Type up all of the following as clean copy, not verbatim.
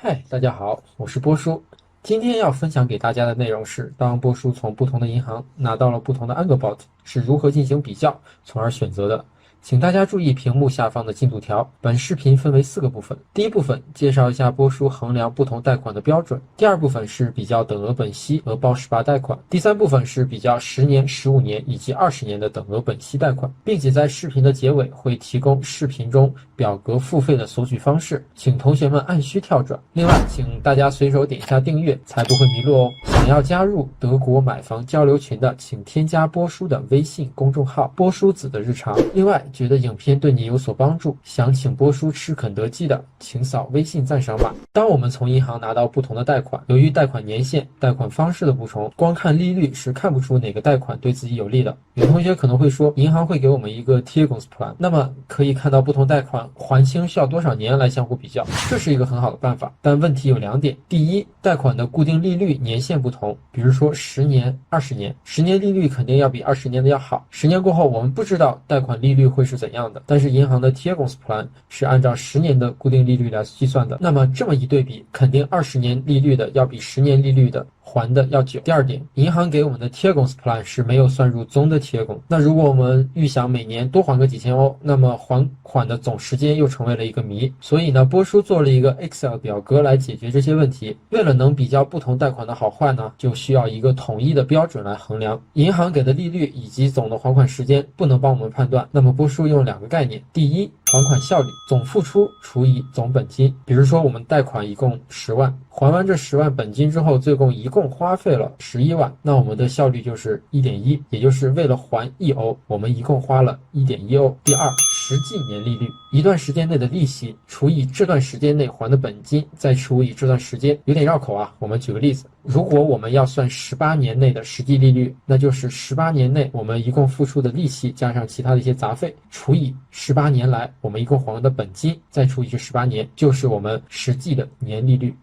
嗨，大家好，我是波叔。今天要分享给大家的内容是，当波叔从不同的银行拿到了不同的 Angerbot，是如何进行比较，从而选择的。请大家注意屏幕下方的进度条。本视频分为4个部分。第一部分介绍一下波叔衡量不同贷款的标准。第二部分是比较等额本息和包18贷款。第三部分是比较10年、15年以及20年的等额本息贷款，并且在视频的结尾会提供视频中表格付费的索取方式，请同学们按需跳转。另外，请大家随手点一下订阅，才不会迷路哦。想要加入德国买房交流群的，请添加波叔的微信公众号波叔子的日常。另外，觉得影片对你有所帮助，想请波叔吃肯德基的，请扫微信赞赏码。当我们从银行拿到不同的贷款，由于贷款年限、贷款方式的不同，光看利率是看不出哪个贷款对自己有利的。有同学可能会说，银行会给我们一个 Tilgungsplan， 那么可以看到不同贷款还清需要多少年来相互比较，这是一个很好的办法。但问题有2点：第一，贷款的固定利率年限不同，比如说10年、20年，10年利率肯定要比20年的要好。10年过后，我们不知道贷款利率会是怎样的，但是银行的 Tilgungsplan 是按照10年的固定利率来计算的，那么这么一对比，肯定20年利率的要比10年利率的还的要久。第二点，银行给我们的 Tilgungsplan 是没有算入综的 Tilgung， 那如果我们预想每年多还个几千欧，那么还款的总时间又成为了一个谜。所以呢，波叔做了一个 Excel 表格来解决这些问题。为了能比较不同贷款的好坏呢，就需要一个统一的标准来衡量。银行给的利率以及总的还款时间不能帮我们判断，那么波叔用2个概念。第一，还款效率，总付出除以总本金。比如说我们贷款一共10万，还完这10万本金之后，最共一共花费了11万，那我们的效率就是 1.1， 也就是为了还1欧，我们一共花了 1.1 欧。第二，实际年利率，一段时间内的利息除以这段时间内还的本金，再除以这段时间。有点绕口啊，我们举个例子，如果我们要算18年内的实际利率，那就是18年内我们一共付出的利息加上其他的一些杂费，除以18年来我们一共还的本金，再除以这18年，就是我们实际的年利率。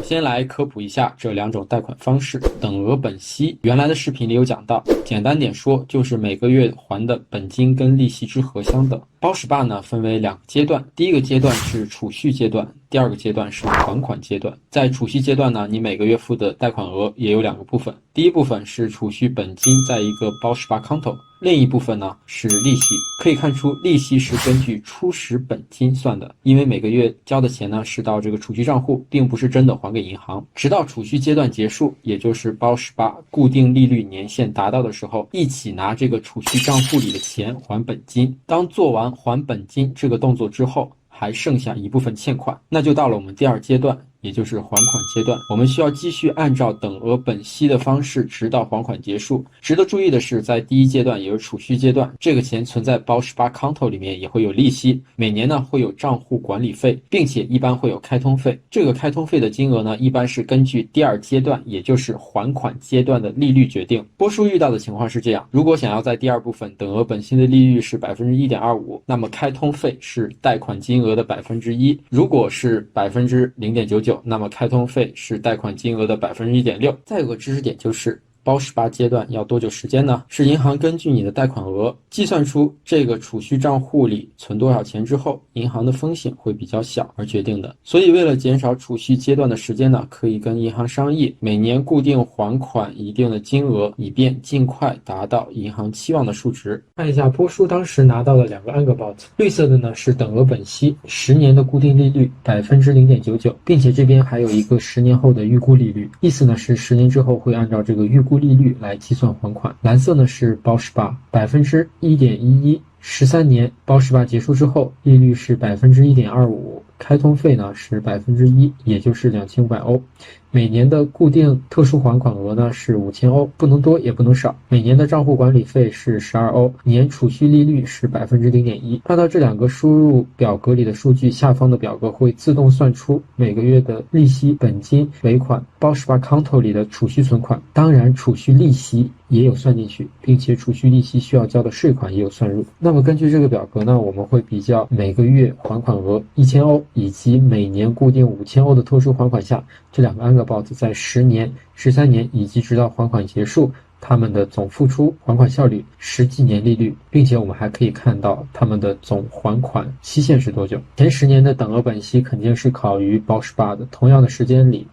先来科普一下这2种贷款方式。等额本息，原来的视频里有讲到，简单点说就是每个月还的本金跟利息之和相等。包18呢分为2个阶段，第一个阶段是储蓄阶段，第2个阶段是还款阶段。在储蓄阶段呢，你每个月付的贷款额也有2个部分，第一部分是储蓄本金在一个包18 Konto， 另一部分呢是利息。可以看出利息是根据初始本金算的，因为每个月交的钱呢是到这个储蓄账户，并不是真的还给银行。直到储蓄阶段结束，也就是包18固定利率年限达到的时候，一起拿这个储蓄账户里的钱还本金。当做完还本金这个动作之后，还剩下一部分欠款，那就到了我们第2阶段，也就是还款阶段。我们需要继续按照等额本息的方式直到还款结束。值得注意的是，在第1阶段也就是储蓄阶段，这个钱存在包18 Konto 里面也会有利息，每年呢会有账户管理费，并且一般会有开通费。这个开通费的金额呢一般是根据第2阶段也就是还款阶段的利率决定。波叔遇到的情况是这样，如果想要在第2部分等额本息的利率是 1.25%， 那么开通费是贷款金额的 1%， 如果是 0.99%，那么开通费是贷款金额的 1.6%。 再有个知识点就是包18阶段要多久时间呢？是银行根据你的贷款额计算出这个储蓄账户里存多少钱之后，银行的风险会比较小而决定的。所以为了减少储蓄阶段的时间呢，可以跟银行商议每年固定还款一定的金额，以便尽快达到银行期望的数值。看一下波叔当时拿到的2个 Angerbot， 绿色的呢是等额本息，10年的固定利率 0.99%， 并且这边还有一个10年后的预估利率，意思呢是10年之后会按照这个预估利率来计算还款。蓝色呢是包18 1.11%， 13年包18结束之后，利率是 1.25%， 开通费呢是 1%， 也就是2500欧。每年的固定特殊还款额呢是5000欧，不能多也不能少。每年的账户管理费是12欧，年储蓄利率是 0.1%。看到这2个输入表格里的数据，下方的表格会自动算出每个月的利息、本金、尾款、包18 Konto 里的储蓄存款，当然储蓄利息也有算进去，并且储蓄利息需要交的税款也有算入。那么根据这个表格呢，我们会比较每个月还款额1000欧以及每年固定5000欧的特殊还款下，这2个Angerbot在10年、13年以及直到还款结束他们的总付出、还款效率、实际年利率，并且我们还可以看到他们的总还款期限是多久。前10年的等额本息肯定是好于包18的，同样的时间里，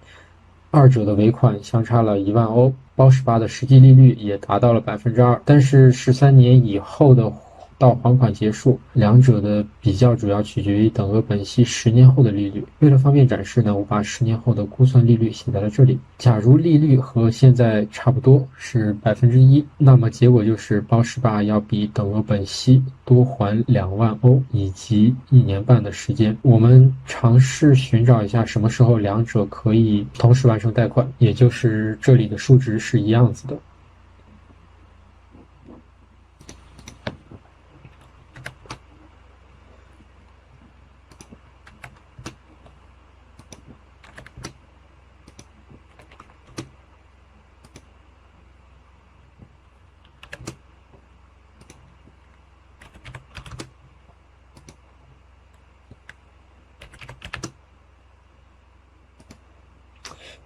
二者的尾款相差了1万欧，包18的实际利率也达到了2%，但是13年以后的到还款结束，两者的比较主要取决于等额本息10年后的利率。为了方便展示呢，我把10年后的估算利率写在了这里。假如利率和现在差不多是1%，那么结果就是包18要比等额本息多还2万欧以及1年半的时间。我们尝试寻找一下什么时候两者可以同时完成贷款，也就是这里的数值是一样子的。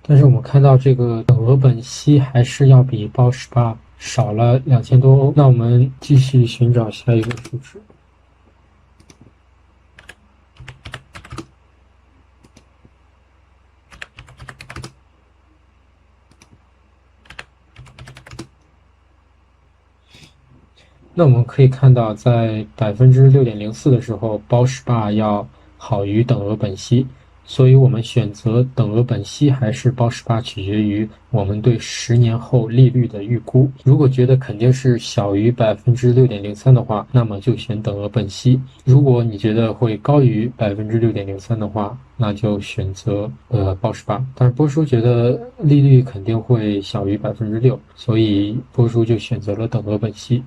但是我们看到这个等额本息还是要比包18少了2000多欧。那我们继续寻找下一个数值。那我们可以看到，在6.04%的时候，包18要好于等额本息。所以我们选择等额本息还是包18取决于我们对10年后利率的预估。如果觉得肯定是小于6.03%的话，那么就选等额本息；如果你觉得会高于6.03%的话，那就选择包18。但是波叔觉得利率肯定会小于6%，所以波叔就选择了等额本息。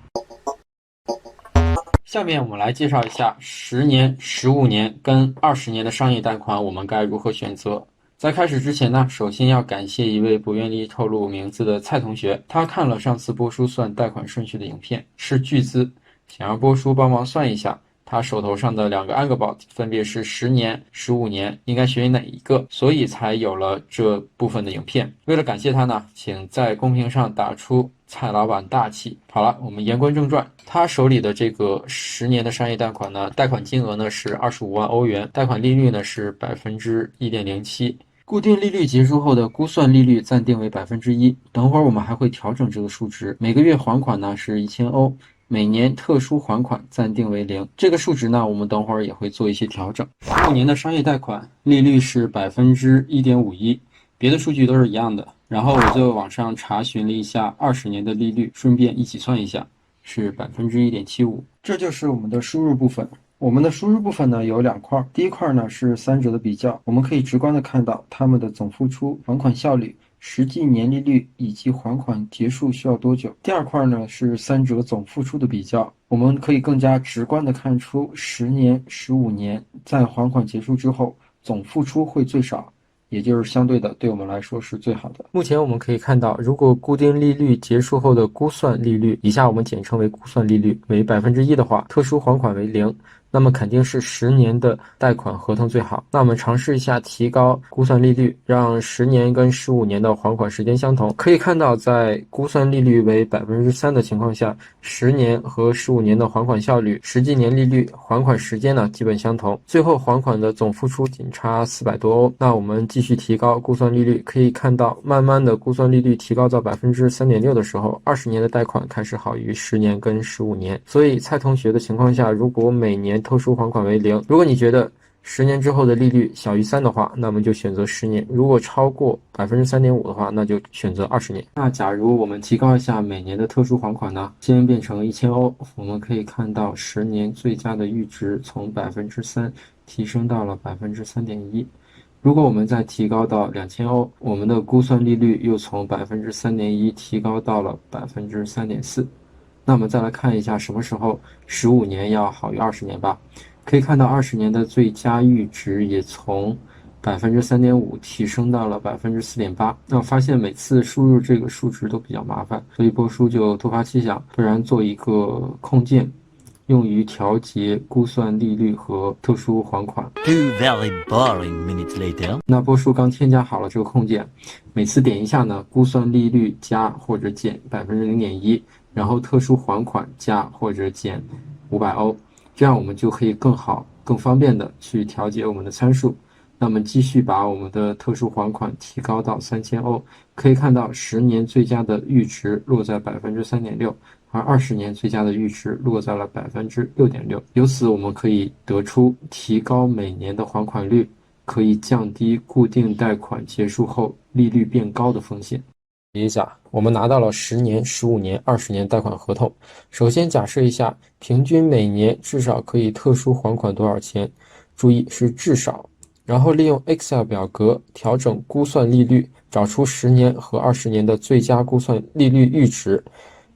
下面我们来介绍一下10年、15年跟20年的商业贷款，我们该如何选择。在开始之前呢，首先要感谢一位不愿意透露名字的蔡同学，他看了上次波叔算贷款顺序的影片，是巨资，想让波叔帮忙算一下他手头上的2个 Angebot 分别是10年、15年，应该选哪一个，所以才有了这部分的影片。为了感谢他呢，请在公屏上打出蔡老板大气。好了，我们言归正传，他手里的这个10年的商业贷款呢，贷款金额呢是25万欧元，贷款利率呢是1.07%。固定利率结束后的估算利率暂定为1%，等会儿我们还会调整这个数值。每个月还款呢是1000欧，每年特殊还款暂定为0。这个数值呢，我们等会儿也会做一些调整。15年的商业贷款利率是1.51%，别的数据都是一样的。然后我就网上查询了一下20年的利率，顺便一起算一下，是1.75%。这就是我们的输入部分。我们的输入部分呢有2块，第一块呢是三者的比较，我们可以直观的看到他们的总付出、还款效率、实际年利率以及还款结束需要多久。第二块呢是三者总付出的比较，我们可以更加直观的看出10年、15年在还款结束之后，总付出会最少，也就是相对的对我们来说是最好的。目前我们可以看到，如果固定利率结束后的估算利率，以下我们简称为估算利率，为1%的话，特殊还款为0，那么肯定是10年的贷款合同最好。那我们尝试一下提高估算利率，让10年跟15年的还款时间相同。可以看到，在估算利率为3%的情况下，10年和15年的还款效率、实际年利率、还款时间呢基本相同。最后还款的总付出仅差400多欧。那我们继续提高估算利率，可以看到慢慢的估算利率提高到3.6%的时候，20年的贷款开始好于10年跟15年。所以蔡同学的情况下，如果每年特殊还款为0，如果你觉得10年之后的利率小于3的话，那么就选择10年；如果超过3.5%的话，那就选择20年。那假如我们提高一下每年的特殊还款呢，先变成1000欧，我们可以看到10年最佳的阈值从3%提升到了3.1%。如果我们再提高到2000欧，我们的估算利率又从3.1%提高到了3.4%。那我们再来看一下什么时候15年要好于20年吧。可以看到20年的最佳阈值也从3.5%提升到了4.8%。那我发现每次输入这个数值都比较麻烦，所以波叔就突发奇想，不然做一个控件，用于调节估算利率和特殊还款。Two very boring minutes later. 那波叔刚添加好了这个控件，每次点一下呢，估算利率加或者减0.1%，然后特殊还款加或者减500欧，这样我们就可以更好、更方便的去调节我们的参数。那么继续把我们的特殊还款提高到3000欧，可以看到10年最佳的阈值落在3.6%，而20年最佳的阈值落在了6.6%。由此我们可以得出，提高每年的还款率可以降低固定贷款结束后利率变高的风险。一下，我们拿到了10年、15年、20年贷款合同。首先假设一下，平均每年至少可以特殊还款多少钱？注意是至少。然后利用 Excel 表格调整估算利率，找出10年和20年的最佳估算利率阈值，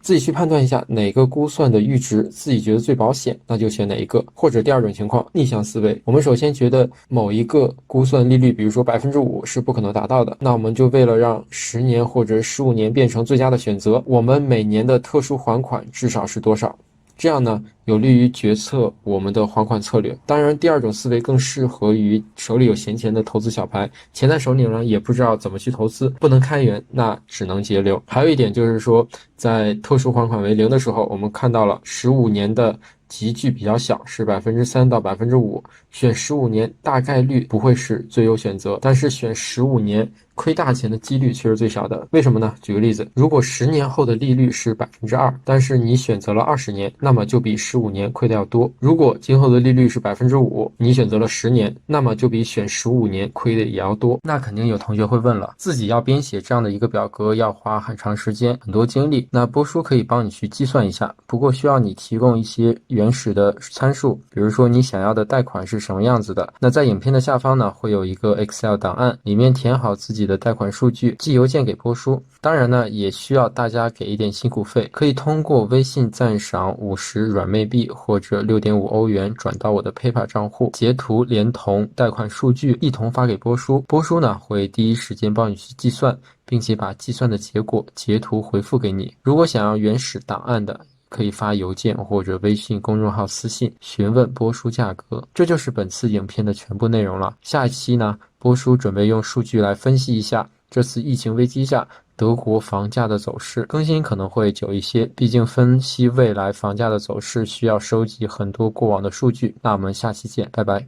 自己去判断一下哪个估算的阈值自己觉得最保险，那就选哪一个。或者第二种情况，逆向思维，我们首先觉得某一个估算利率，比如说5%是不可能达到的，那我们就为了让10年或者15年变成最佳的选择，我们每年的特殊还款至少是多少？这样呢，有利于决策我们的还款策略。当然，第二种思维更适合于手里有闲钱的投资小白，钱在手里呢，也不知道怎么去投资，不能开源，那只能节流。还有一点就是说，在特殊还款为0的时候，我们看到了15年的集聚比较小，是3%到5%，选15年大概率不会是最优选择，但是选15年亏大钱的几率却是最小的。为什么呢？举个例子，如果10年后的利率是2%，但是你选择了20年，那么就比15年亏的要多。如果今后的利率是5%，你选择了10年，那么就比选15年亏的也要多。那肯定有同学会问了，自己要编写这样的一个表格要花很长时间、很多精力，那波叔可以帮你去计算一下，不过需要你提供一些原始的参数，比如说你想要的贷款是什么样子的。那在影片的下方呢，会有一个 Excel 档案，里面填好自己的贷款数据，寄邮件给波叔。当然呢，也需要大家给一点辛苦费，可以通过微信赞赏50软妹币或者6.5欧元转到我的 PayPal 账户，截图连同贷款数据一同发给波叔。波叔呢会第一时间帮你去计算，并且把计算的结果截图回复给你。如果想要原始档案的，可以发邮件或者微信公众号私信询问波叔价格。这就是本次影片的全部内容了。下一期呢，波叔准备用数据来分析一下这次疫情危机下德国房价的走势，更新可能会久一些，毕竟分析未来房价的走势需要收集很多过往的数据。那我们下期见，拜拜。